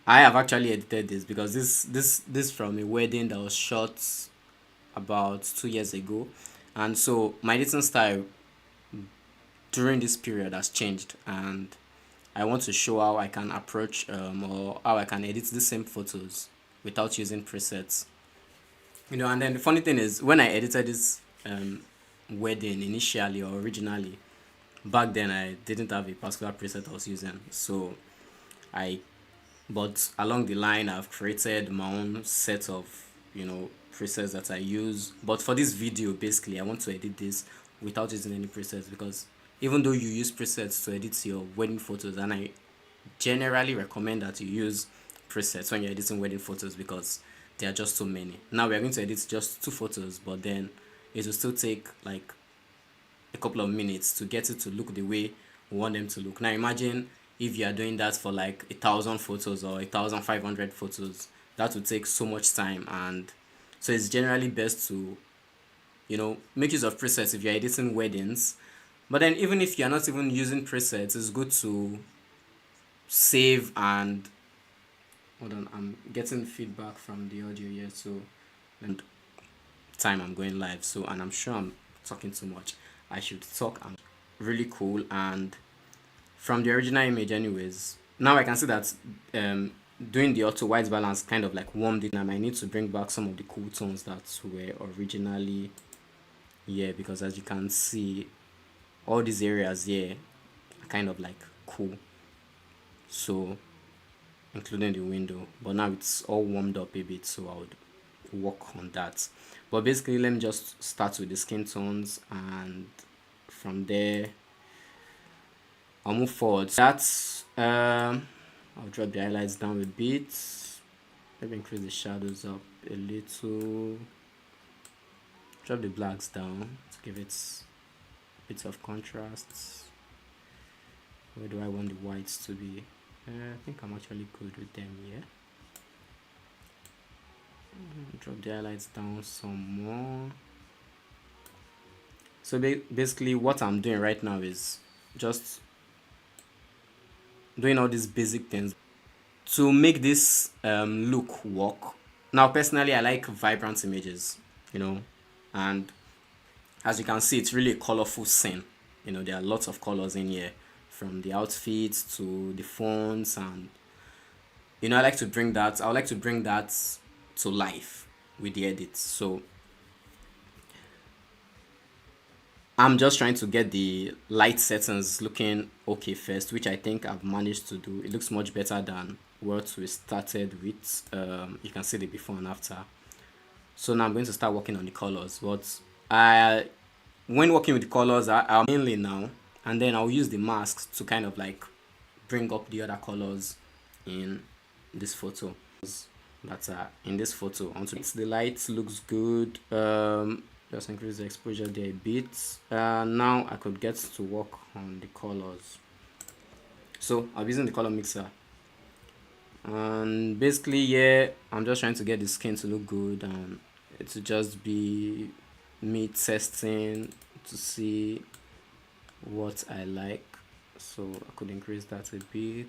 I have actually edited this because this from a wedding that was shot about 2 years ago, and so my editing style during this period has changed, and I want to show how I can approach or how I can edit the same photos without using presets. And then the funny thing is, when I edited this wedding initially or originally, back then I didn't have a particular preset I was using. So I, but along the line, I've created my own set of, presets that I use. But for this video, basically, I want to edit this without using any presets, because even though you use presets to edit your wedding photos, and I generally recommend that you use presets when you're editing wedding photos, because there are just so many. Now we're going to edit just 2 photos, but then it will still take like a couple of minutes to get it to look the way we want them to look. Now imagine if you are doing that for like 1,000 photos or 1,500 photos. That would take so much time, and so it's generally best to make use of presets if you're editing weddings. But then even if you're not even using presets, it's good to save and hold on. I'm getting feedback from the audio here, so and time I'm going live. So, and I'm sure I'm talking too much. I should talk. I'm really cool. And from the original image anyways, now I can see that doing the auto white balance kind of like warmed it. I might need to bring back some of the cool tones that were originally here, because as you can see, all these areas here are kind of like cool, so including the window, but now it's all warmed up a bit, so I would work on that. But basically, let me just start with the skin tones, and from there I'll move forward. That's I'll drop the highlights down a bit, maybe increase the shadows up a little, drop the blacks down to give it a bit of contrast. Where do I want the whites to be? I think I'm actually good with them here. Drop the highlights down some more. So basically what I'm doing right now is just doing all these basic things to make this look work. Now personally, I like vibrant images, and as you can see, it's really a colorful scene. There are lots of colors in here, from the outfits to the fonts, and I like to bring that. I would like to bring that to life with the edits. So I'm just trying to get the light settings looking okay first, which I think I've managed to do. It looks much better than what we started with. You can see the before and after. So now I'm going to start working on the colors. But when working with the colors, I'll mainly now, and then I'll use the masks to kind of like bring up the other colors in this photo. That in this photo, onto the light looks good. Just increase the exposure there a bit. Now I could get to work on the colors. So I'm using the color mixer, and basically, yeah, I'm just trying to get the skin to look good, and it to just be me testing to see what I like. So I could increase that a bit.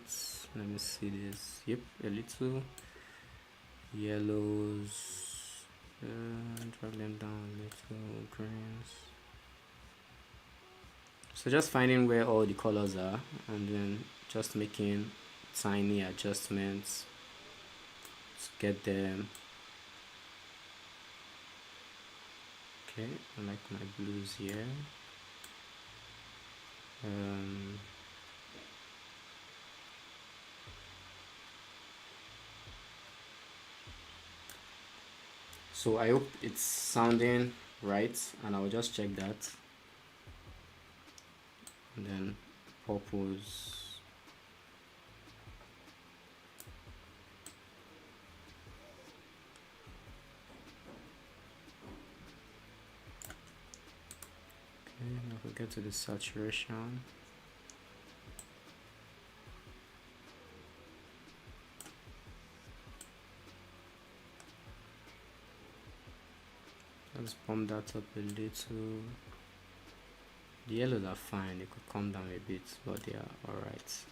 Let me see this. Yep, a little yellows. Drag them down a little, greens. So just finding where all the colors are, and then just making tiny adjustments to get them. Okay, I like my blues here. So I hope it's sounding right, and I'll just check that. And then purples. Okay, now we'll get to the saturation. Let's bump that up a little. The yellows are fine, they could come down a bit, but they are alright.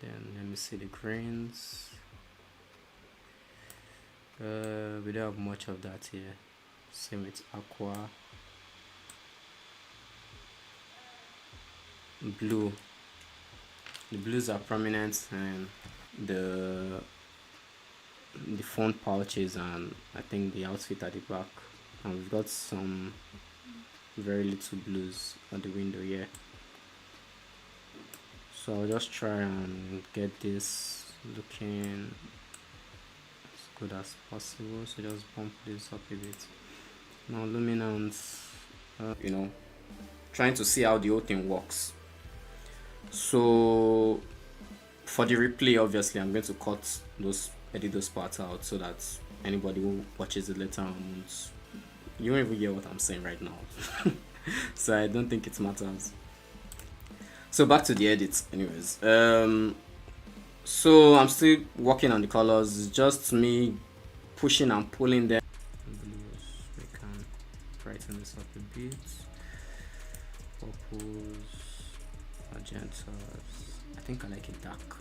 Then let me see the greens. We don't have much of that here. Same with aqua. Blue. The blues are prominent and the phone pouches and I think the outfit at the back. And we've got some very little blues at the window here. So I'll just try and get this looking as good as possible. So just bump this up a bit. Now luminance, trying to see how the whole thing works. So for the replay, obviously I'm going to edit those parts out so that anybody who watches it later on won't, you won't even hear what I'm saying right now. So I don't think it matters. So back to the edits anyways. So I'm still working on the colors. It's just me pushing and pulling them. Blues, we can brighten this up a bit. Purples, magentas. I think I like it dark.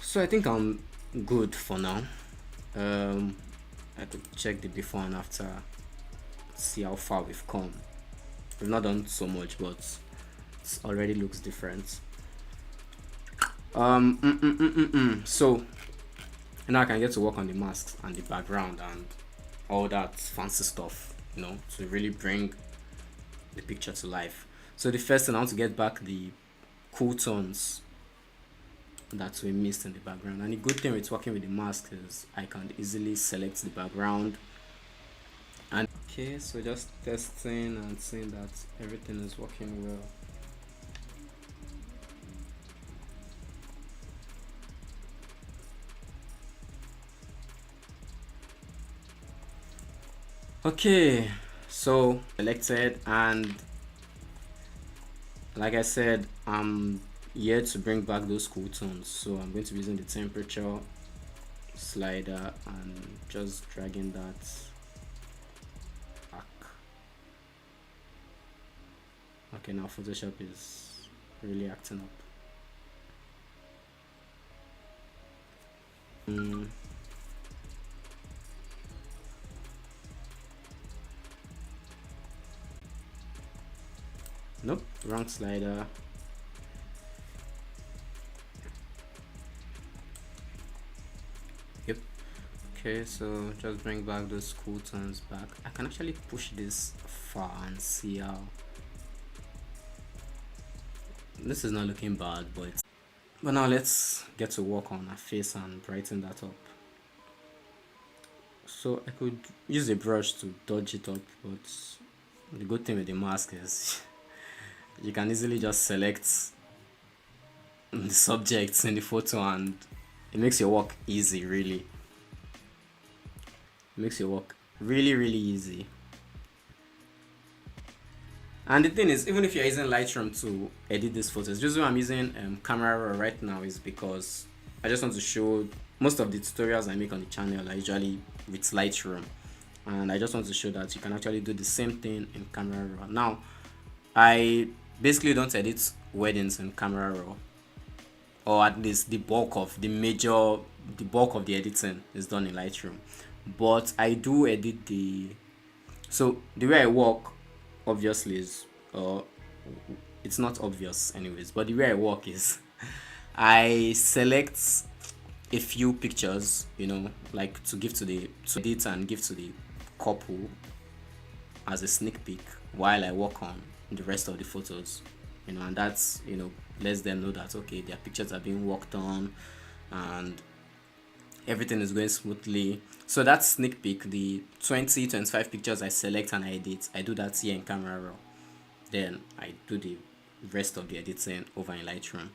So I think I'm good for now. I could check the before and after, see how far we've come. We've not done so much, but it already looks different. So now I can get to work on the masks and the background and all that fancy stuff, to really bring the picture to life. So the first thing, I want to get back the cool tones that we missed in the background. And the good thing with working with the mask is I can easily select the background. And okay, so just testing and seeing that everything is working well. Okay, so selected, and like I said, I'm here to bring back those cool tones. So I'm going to be using the temperature slider and just dragging that back. Okay, now Photoshop is really acting up. Nope, wrong slider. Yep. Okay, so just bring back those cool tones back. I can actually push this far and see how this is not looking bad, but now let's get to work on our face and brighten that up. So I could use a brush to dodge it up, but the good thing with the mask is you can easily just select the subjects in the photo and it makes your work easy. Really, it makes your work really easy. And the thing is, even if you're using Lightroom to edit these photos, just why I'm using Camera Raw right now is because I just want to show most of the tutorials I make on the channel are usually with Lightroom, and I just want to show that you can actually do the same thing in Camera Raw. Now, I basically don't edit weddings in Camera Raw, or at least the bulk of the editing is done in Lightroom, but I do edit so the way I work obviously is it's not obvious anyways, but the way I work is I select a few pictures, like to edit and give to the couple as a sneak peek while I work on the rest of the photos, and that's lets them know that okay, their pictures are being worked on and everything is going smoothly. So that sneak peek, the 20-25 pictures I select and I edit, I do that here in Camera Raw. Then I do the rest of the editing over in Lightroom.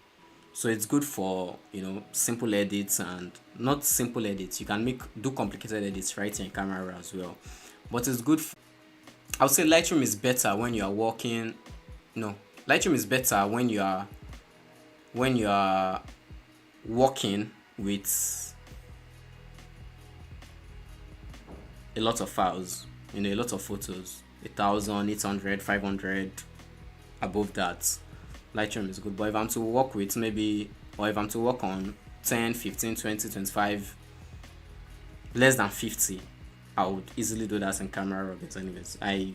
So it's good for simple edits and not simple edits. You can do complicated edits right here in Camera Raw as well. But it's good. I would say Lightroom is better when you are working. No, Lightroom is better when you are working with a lot of files, a lot of photos, 1,000, 800, 500, above that. Lightroom is good. But if I'm to work with maybe, or if I'm to work on 10, 15, 20, 25, less than 50, I would easily do that in Camera Raw. But anyways, I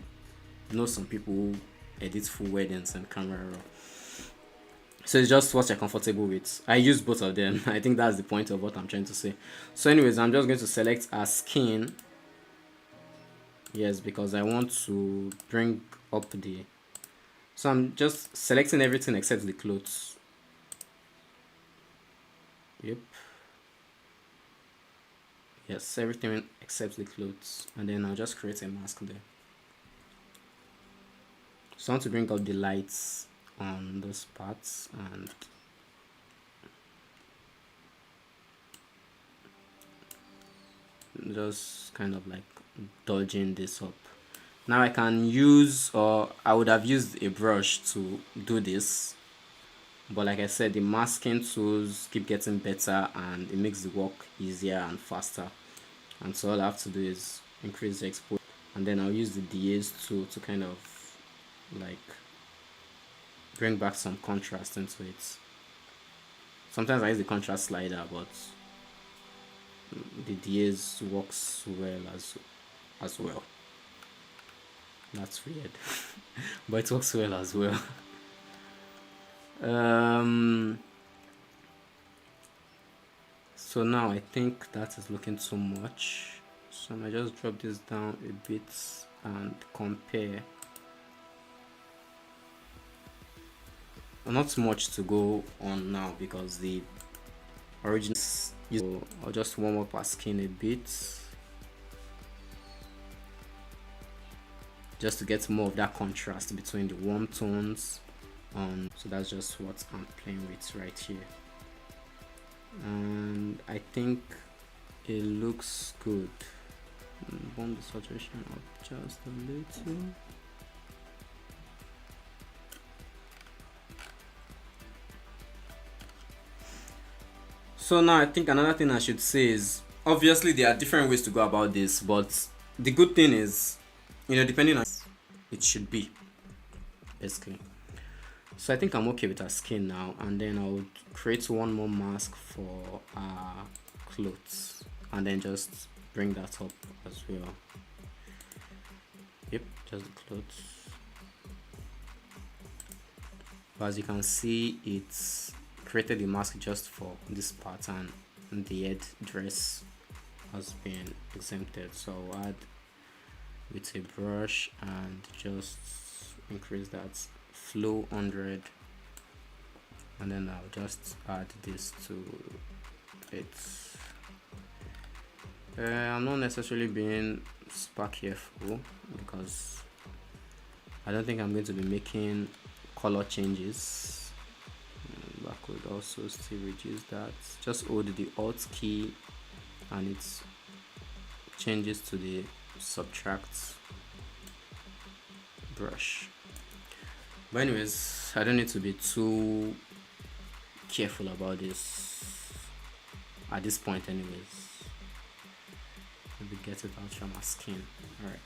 know some people who edit full weddings in Camera Raw. So it's just what you're comfortable with. I use both of them. I think that's the point of what I'm trying to say. So anyways, I'm just going to select a skin. Yes, because I want to bring up the... So I'm just selecting everything except the clothes. Yep. Yes, everything except the clothes. And then I'll just create a mask there. So I want to bring up the lights on those parts and just kind of like dodging this up. Now I can use, or I would have used a brush to do this, but like I said, the masking tools keep getting better and it makes the work easier and faster. And so all I have to do is increase the exposure, and then I'll use the DAs tool to kind of like bring back some contrast into it. Sometimes I use the contrast slider, but the DAs works well as well. That's weird. But it works well as well. So now I think that is looking too much, so I might just drop this down a bit and compare. Not much to go on now because the original, so I'll just warm up our skin a bit just to get more of that contrast between the warm tones. So that's just what I'm playing with right here, and I think it looks good. Bump the saturation up just a little. So now I think another thing I should say is, obviously there are different ways to go about this, but the good thing is, depending on it should be, basically. So I think I'm okay with our skin now, and then I would create one more mask for our clothes, and then just bring that up as well. Yep, just the clothes. But as you can see, it's created a mask just for this pattern, and the head dress has been exempted. So I'll add with a brush and just increase that flow 100, and then I'll just add this to it. I'm not necessarily being super careful because I don't think I'm going to be making color changes. I could also still reduce that. Just hold the Alt key and it changes to the subtract brush. But anyways, I don't need to be too careful about this at this point anyways. Maybe get it out from my skin. Alright,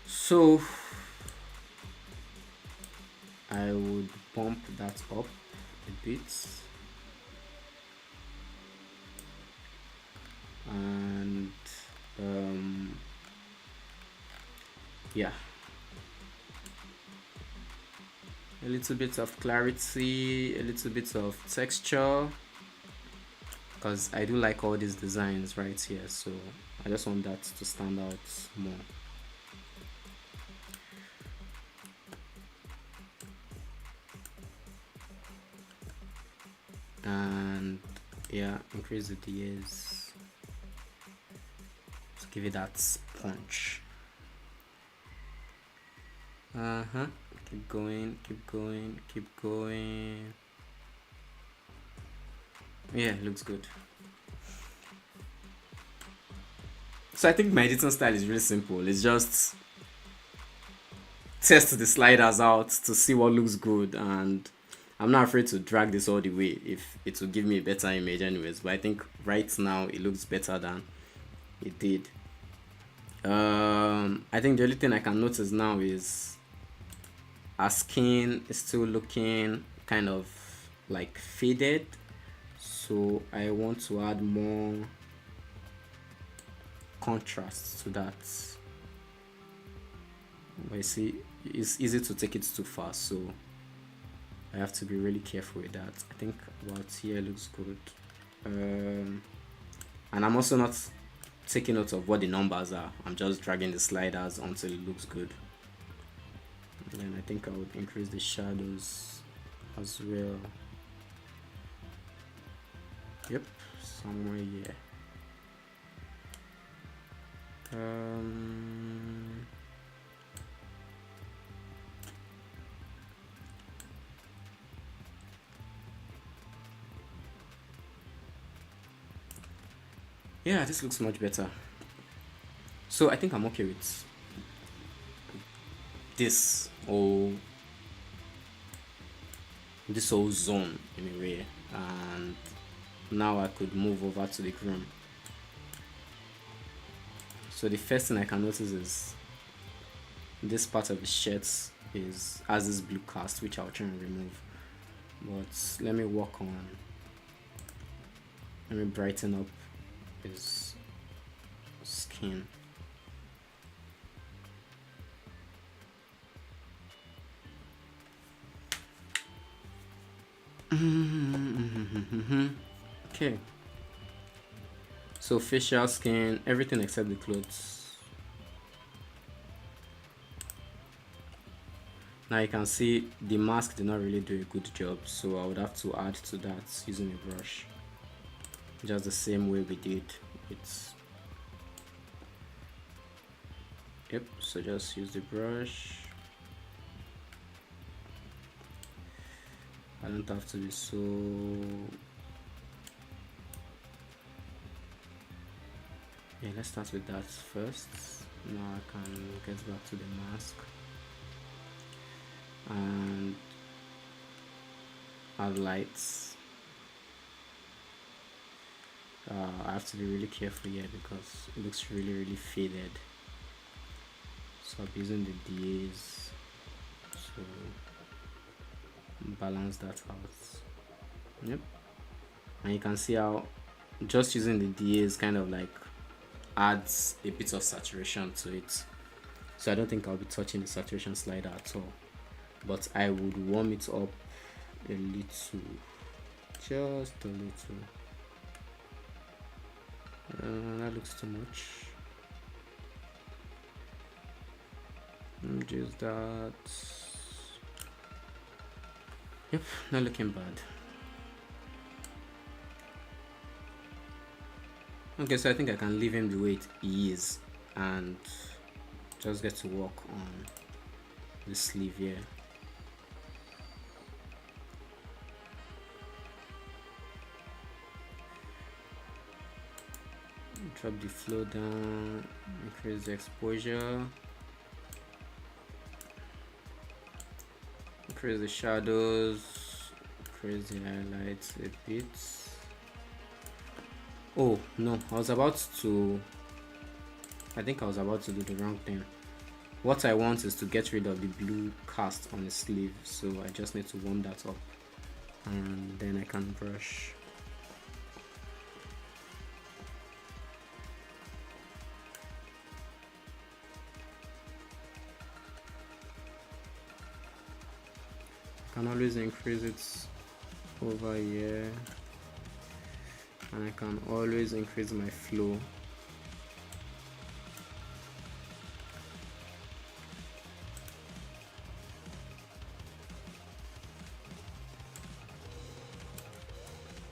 so I would bump that up a bit, and yeah, a little bit of clarity, a little bit of texture, because I do like all these designs right here, so I just want that to stand out more. And yeah, increase the DAs to give it that punch. Keep going, keep going, keep going. Yeah, it looks good. So I think my editing style is really simple. It's just test the sliders out to see what looks good, and I'm not afraid to drag this all the way if it will give me a better image anyways. But I think right now it looks better than it did. I think the only thing I can notice now is our skin is still looking kind of like faded, so I want to add more contrast to that. But you see, it's easy to take it too far, so I have to be really careful with that. I think about here looks good. And I'm also not taking note of what the numbers are. I'm just dragging the sliders until it looks good. And then I think I would increase the shadows as well. Yep, somewhere here. Yeah, this looks much better. So I think I'm okay with this whole zone in a way, and now I could move over to the groom. So the first thing I can notice is this part of the shirts has this blue cast, which I'll try and remove. But let me brighten up his skin. Okay, so facial skin, everything except the clothes. Now you can see the mask did not really do a good job, so I would have to add to that using a brush, just the same way we did it. Yep, so just use the brush. I don't have to be so... Yeah, let's start with that first. Now I can get back to the mask and add lights. I have to be really careful here because it looks really faded. So I'm using the DAs to balance that out. Yep, and you can see how just using the DAs kind of like adds a bit of saturation to it. So I don't think I'll be touching the saturation slider at all, but I would warm it up a little, just a little. That looks too much. Reduce that. Yep, not looking bad. Okay, so I think I can leave him the way it is and just get to work on the sleeve here. Drop the flow down, increase the exposure, increase the shadows, increase the highlights a bit. Oh no, I think I was about to do the wrong thing. What I want is to get rid of the blue cast on the sleeve, so I just need to warm that up and then I can brush. I can always increase it over here, and I can always increase my flow.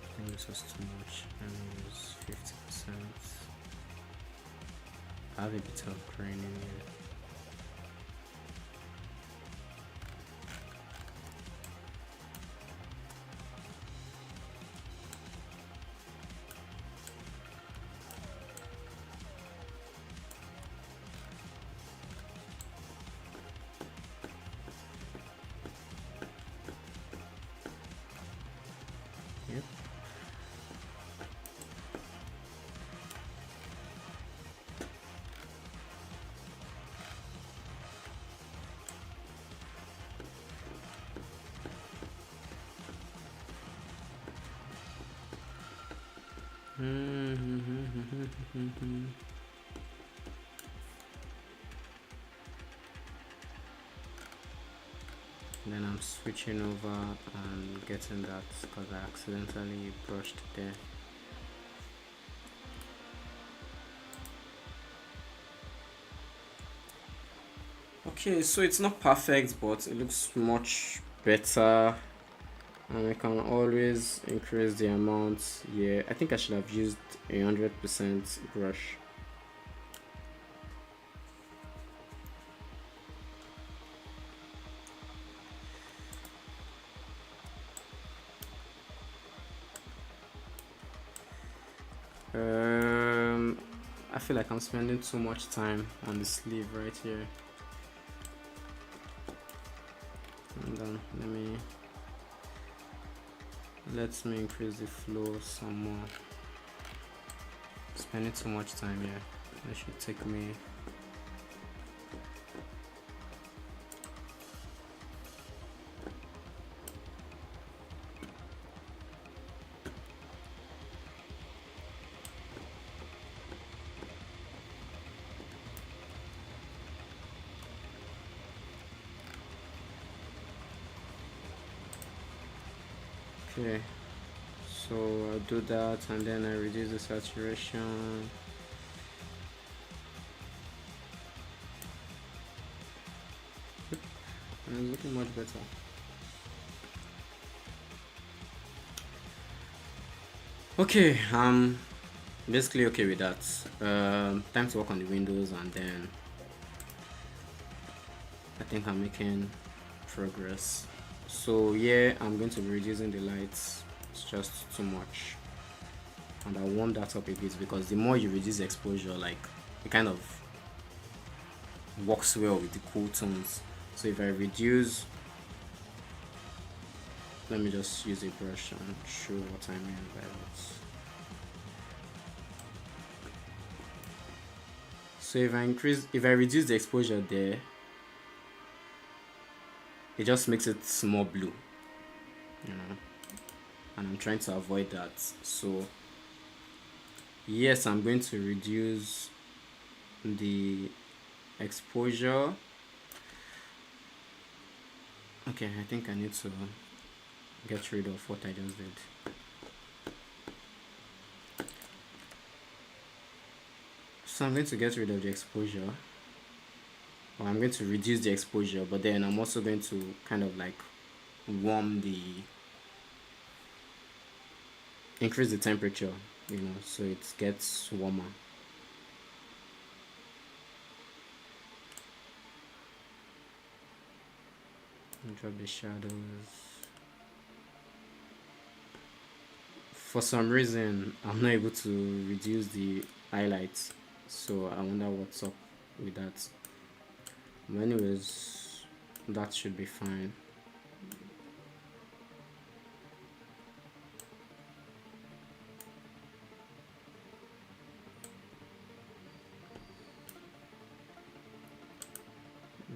I think this was too much. Let me use 50%. I have a bit of grain in here. Yep. Then I'm switching over and getting that because I accidentally brushed there. Okay, so it's not perfect, but it looks much better. And I can always increase the amount. Yeah, I think I should have used 100% brush. I feel like I'm spending too much time on the sleeve right here. And then let me increase the flow some more. Spending too much time here. That should take me. Okay, so I do that and then I reduce the saturation. And it's looking much better. Okay, basically okay with that. Time to work on the windows and then I think I'm making progress. So yeah, I'm going to be reducing the lights. It's just too much, and I warm that up a bit because the more you reduce the exposure, like it kind of works well with the cool tones. So if I reduce, let me just use a brush and show what I mean by that. So if I reduce the exposure there, it just makes it more blue, you know, and I'm trying to avoid that. So yes, I'm going to reduce the exposure. Okay, I think I need to get rid of what I just did. So I'm going to get rid of the exposure, or I'm going to reduce the exposure, but then I'm also going to kind of like increase the temperature, you know, so it gets warmer. Drop the shadows. For some reason, I'm not able to reduce the highlights, so I wonder what's up with that. But anyways, that should be fine.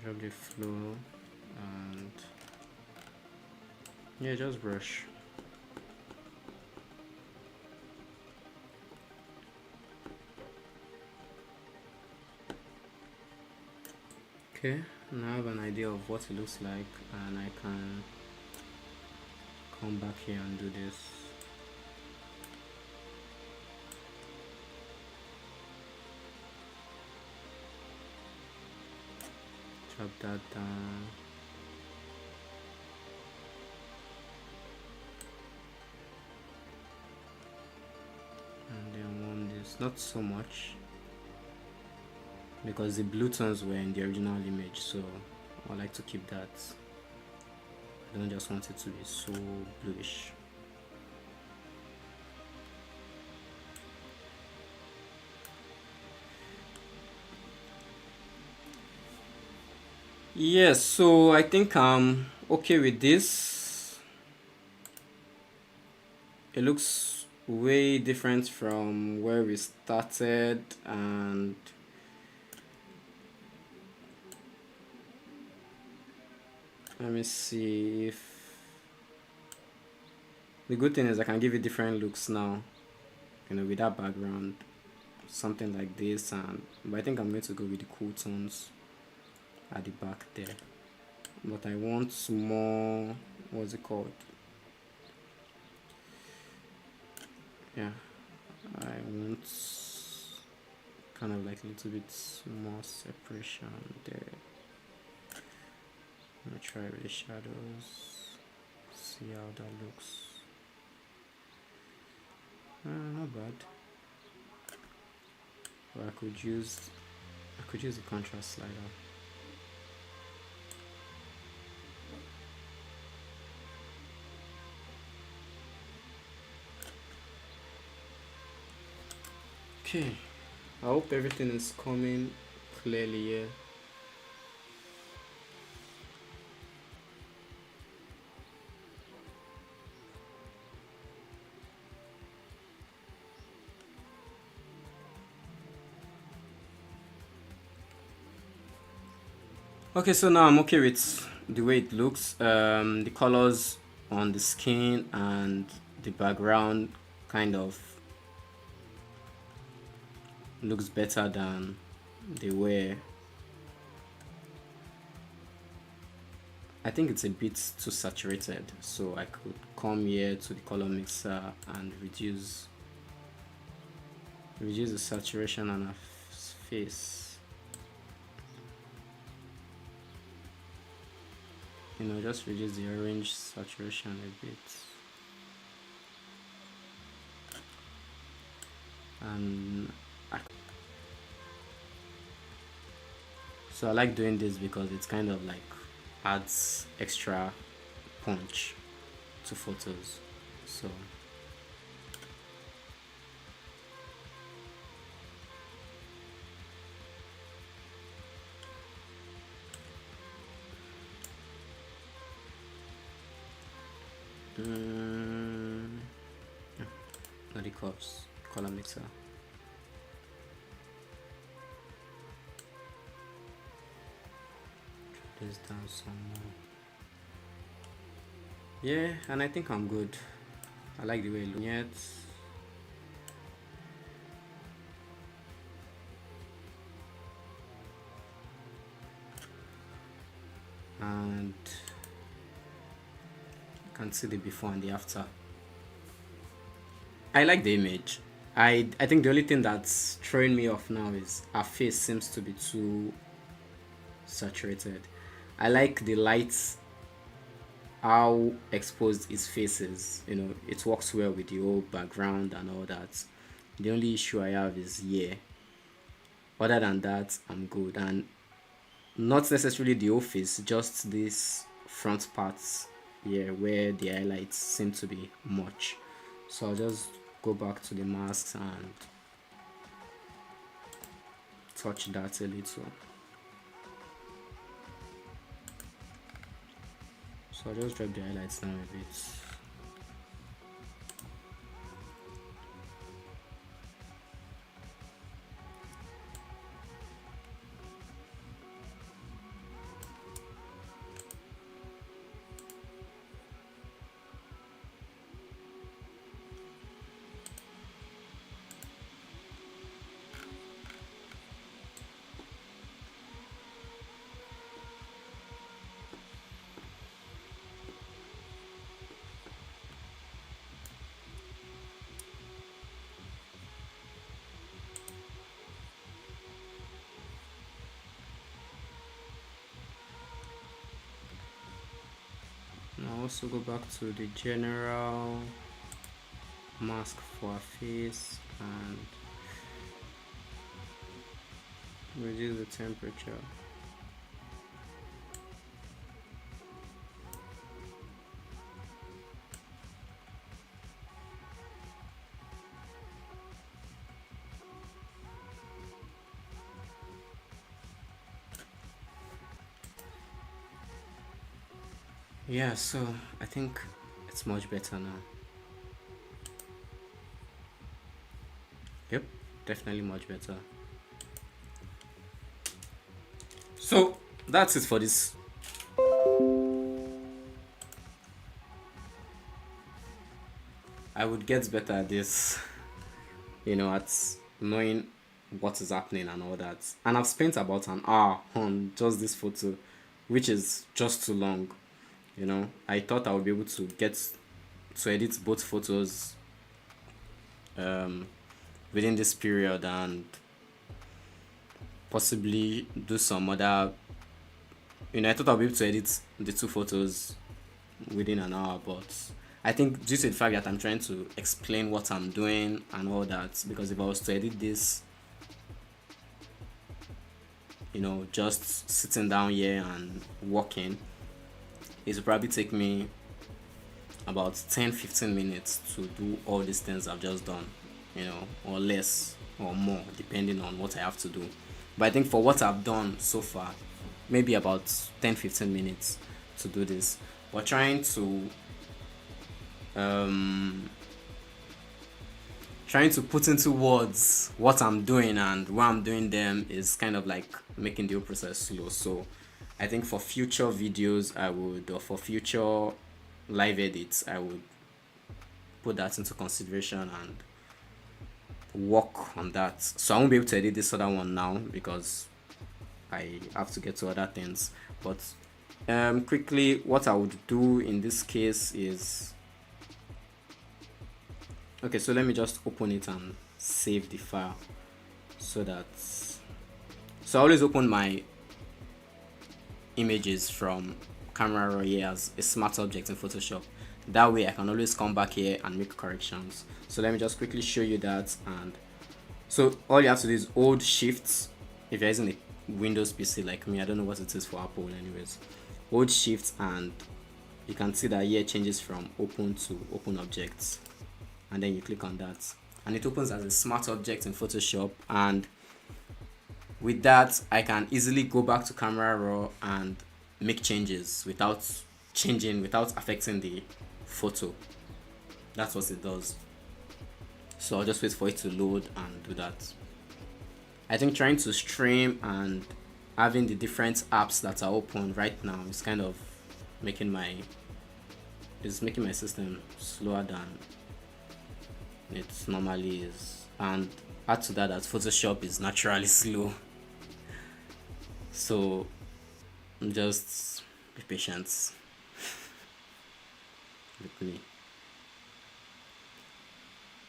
Drop the flow and yeah, just brush. Okay, now I have an idea of what it looks like and I can come back here and do this. Drop that down. And then warm this, not so much, because the blue tones were in the original image, so I like to keep that. I don't just want it to be so bluish. Yes, so I think I'm okay with this. It looks way different from where we started, and let me see if the good thing is I can give it different looks now. with that background, something like this. And but I think I'm going to go with the cool tones at the back there. But I want more, what's it called? Yeah, I want kind of like a little bit more separation there. Let me try with the shadows, see how that looks. Not bad. Or I could use the contrast slider. Okay, I hope everything is coming clearly here. Okay, so now I'm okay with the way it looks. The colors on the skin and the background kind of looks better than they were. I think it's a bit too saturated, so I could come here to the color mixer and reduce the saturation on her face. Just reduce the orange saturation a bit. And so I like doing this because it's kind of like adds extra punch to photos. So not the cups, color mixer. This down some more. Yeah, and I think I'm good. I like the way it looks. Yet. And you can see the before and the after. I like the image. I think the only thing that's throwing me off now is her face seems to be too saturated. I like the lights, how exposed his face is. It works well with the whole background and all that. The only issue I have is other than that, I'm good. And not necessarily the whole face, just this front parts here where the highlights seem to be much. So I'll just go back to the masks and touch that a little. So I'll just drop the highlights now a bit. Now also go back to the general mask for our face and reduce the temperature. Yeah, so I think it's much better now. Yep, definitely much better. So that's it for this. I would get better at this. at knowing what is happening and all that. And I've spent about an hour on just this photo, which is just too long. I thought I would be able to get to edit both photos um, within this period and possibly do some other. I thought I'll be able to edit the two photos within an hour, but I think due to the fact that I'm trying to explain what I'm doing and all that, because if I was to edit this, just sitting down here and working, it would probably take me about 10-15 minutes to do all these things I've just done, or less or more, depending on what I have to do. But I think for what I've done so far, maybe about 10-15 minutes to do this. But trying to put into words what I'm doing and why I'm doing them is kind of like making the whole process slow. So I think for future videos, or for future live edits, I would put that into consideration and work on that. So I won't be able to edit this other one now because I have to get to other things. But quickly, what I would do in this case is, okay, so let me just open it and save the file so I always open my images from Camera Raw here as a smart object in Photoshop. That way I can always come back here and make corrections. So let me just quickly show you that. And so all you have to do is hold Shift if you're using a Windows PC like me. I don't know what it is for Apple anyways. Hold Shift and you can see that here changes from open to open objects, and then you click on that and it opens as a smart object in Photoshop. And with that, I can easily go back to Camera Raw and make changes without affecting the photo. That's what it does. So I'll just wait for it to load and do that. I think trying to stream and having the different apps that are open right now is kind of making my system slower than it normally is. And add to that Photoshop is naturally slow. So just be patient with me.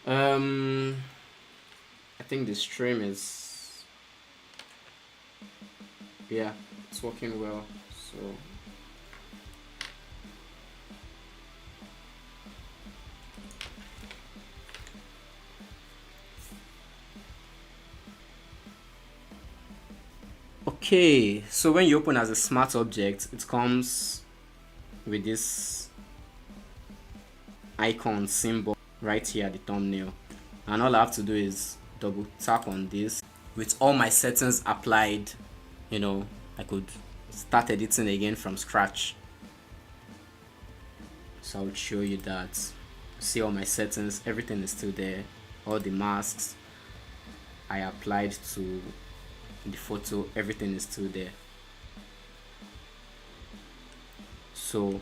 I think the stream is, yeah, it's working well. So okay, so when you open as a smart object, it comes with this icon symbol right here at the thumbnail, and all I have to do is double tap on this. With all my settings applied, I could start editing again from scratch. So I'll show you that. See all my settings, everything is still there. All the masks I applied to the photo, everything is still there. So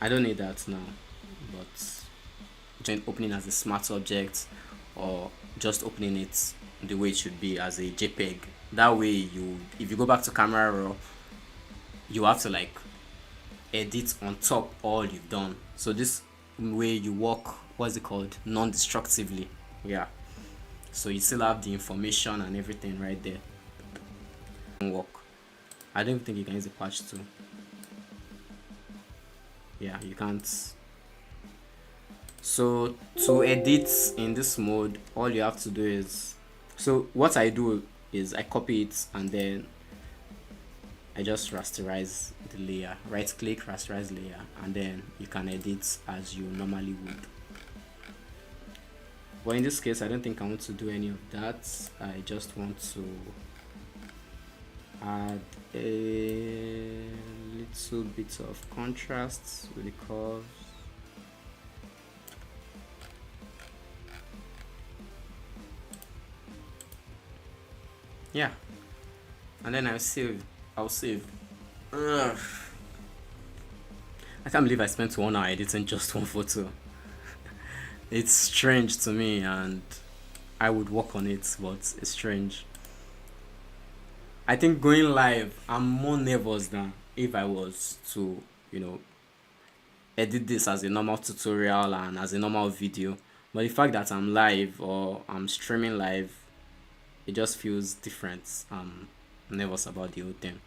I don't need that now, but just opening as a smart object or just opening it the way it should be as a JPEG. That way if you go back to Camera Raw, you have to like edit on top all you've done. So this way you work, what's it called, non-destructively. Yeah, so you still have the information and everything right there. Work. I don't think you can use a patch too. Yeah, you can't. So to edit in this mode, all you have to do is, so what I do is I copy it and then I just rasterize the layer. Right click, rasterize layer, and then you can edit as you normally would. But in this case, I don't think I want to do any of that. I just want to add a little bit of contrast with the curves. Yeah, and then I'll save. Ugh. I can't believe I spent 1 hour editing just one photo. It's strange to me, and I would work on it, but it's strange. I think going live, I'm more nervous than if I was to, you know, edit this as a normal tutorial and as a normal video. But the fact that I'm live or I'm streaming live, it just feels different. I'm nervous about the whole thing.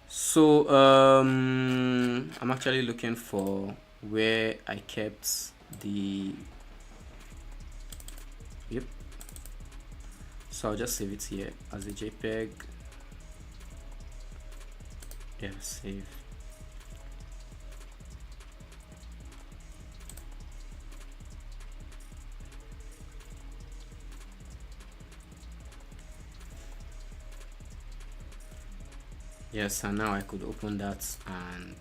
So I'm actually looking for where I kept the, yep. So I'll just save it here as a JPEG. Yeah, save. Yes, and now I could open that, and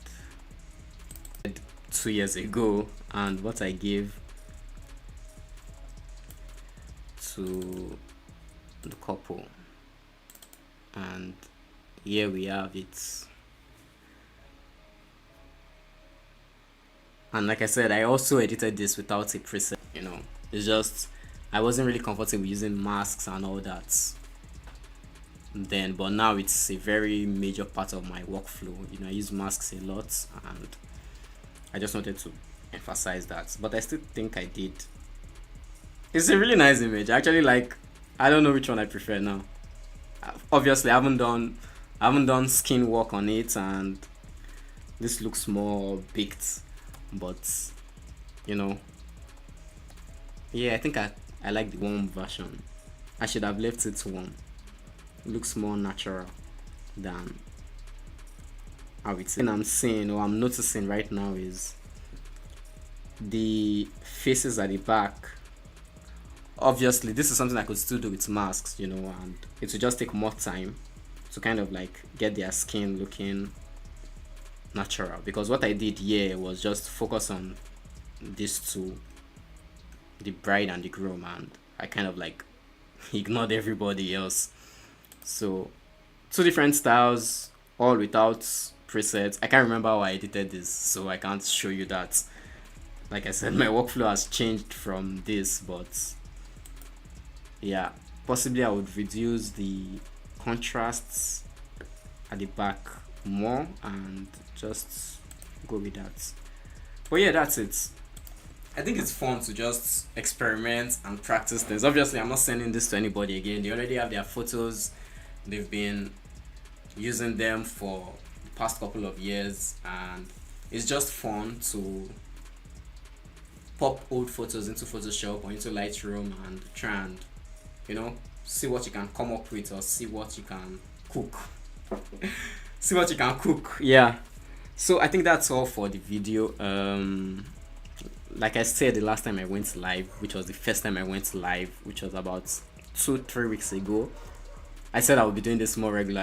2 years ago, and what I gave to the couple, and here we have it. And like I said, I also edited this without a preset, you know. It's just I wasn't really comfortable using masks and all that then, but now it's a very major part of my workflow. You know, I use masks a lot, and I just wanted to emphasize that. But I still think I did. It's a really nice image. I actually like. I don't know which one I prefer now. Obviously, I haven't done skin work on it, and this looks more baked. But you know, yeah, I think I like the warm version. I should have left it warm. It looks more natural than how it's. And I'm seeing or I'm noticing right now is the faces at the back. Obviously, this is something I could still do with masks, you know, and it would just take more time to kind of like get their skin looking natural. Because what I did here was just focus on these two, the bride and the groom, and I kind of like ignored everybody else. So, two different styles, all without presets. I can't remember how I edited this, so I can't show you that. Like I said, my workflow has changed from this, but yeah, possibly I would reduce the contrasts at the back more and just go with that. But yeah, that's it. I think it's fun to just experiment and practice things. Obviously, I'm not sending this to anybody again. They already have their photos. They've been using them for the past couple of years, and it's just fun to pop old photos into Photoshop or into Lightroom and try and, you know, see what you can come up with or see what you can cook. See what you can cook. Yeah. So I think that's all for the video. Like I said the last time I went live, which was the first time I went live, which was about 2-3 weeks ago, I said I would be doing this more regularly.